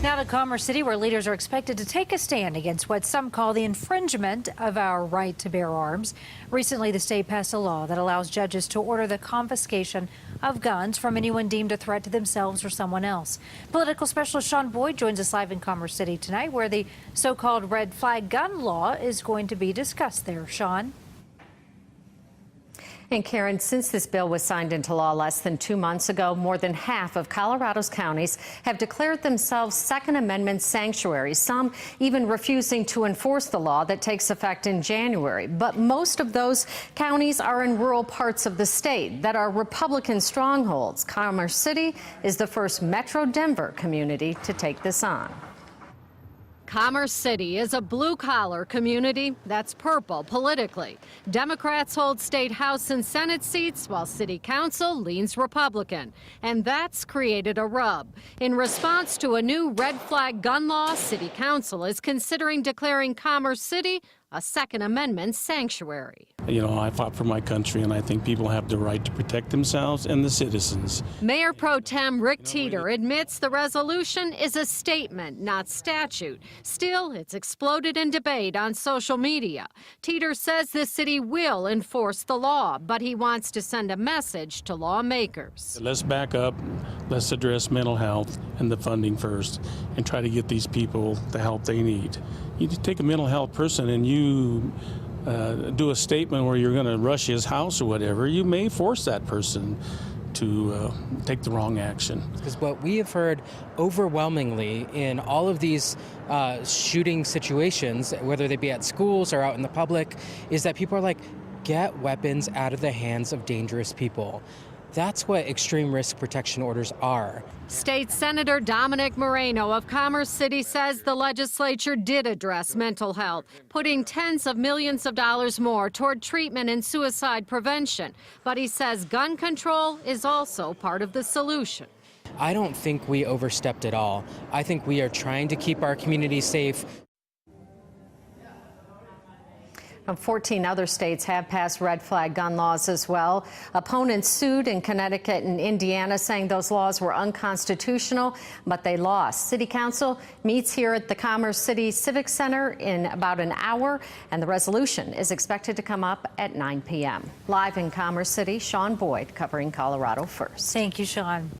Now to Commerce City, where leaders are expected to take a stand against what some call the infringement of our right to bear arms. Recently, the state passed a law that allows judges to order the confiscation of guns from anyone deemed a threat to themselves or someone else. Political specialist Sean Boyd joins us live in Commerce City tonight, where the so-called red flag gun law is going to be discussed there. Sean? And Karen, since this bill was signed into law less than 2 months ago, more than half of Colorado's counties have declared themselves Second Amendment sanctuaries, some even refusing to enforce the law that takes effect in January. But most of those counties are in rural parts of the state that are Republican strongholds. Commerce City is the first Metro Denver community to take this on. Commerce City is a blue-collar community that's purple politically. Democrats hold state House and Senate seats, while City Council leans Republican. And that's created a rub. In response to a new red flag gun law, City Council is considering declaring Commerce City a Second Amendment sanctuary. You know, I fought for my country, and I think people have the right to protect themselves and the citizens. Mayor Pro Tem Rick Teeter admits the resolution is a statement, not statute. Still, it's exploded in debate on social media. Teeter says the city will enforce the law, but he wants to send a message to lawmakers. Let's back up, let's address mental health and the funding first, and try to get these people the help they need. You take a mental health person and you do a statement where you're going to rush his house or whatever, you may force that person to take the wrong action. Because what we have heard overwhelmingly in all of these shooting situations, whether they be at schools or out in the public, is that people are like, get weapons out of the hands of dangerous people. That's what extreme risk protection orders are. State Senator Dominic Moreno of Commerce City says the legislature did address mental health, putting tens of millions of dollars more toward treatment and suicide prevention. But he says gun control is also part of the solution. I don't think we overstepped at all. I think we are trying to keep our community safe. 14 other states have passed red flag gun laws as well. Opponents sued in Connecticut and Indiana, saying those laws were unconstitutional, but they lost. City Council meets here at the Commerce City Civic Center in about an hour, and the resolution is expected to come up at 9 p.m. Live in Commerce City, Sean Boyd covering Colorado First. Thank you, Sean.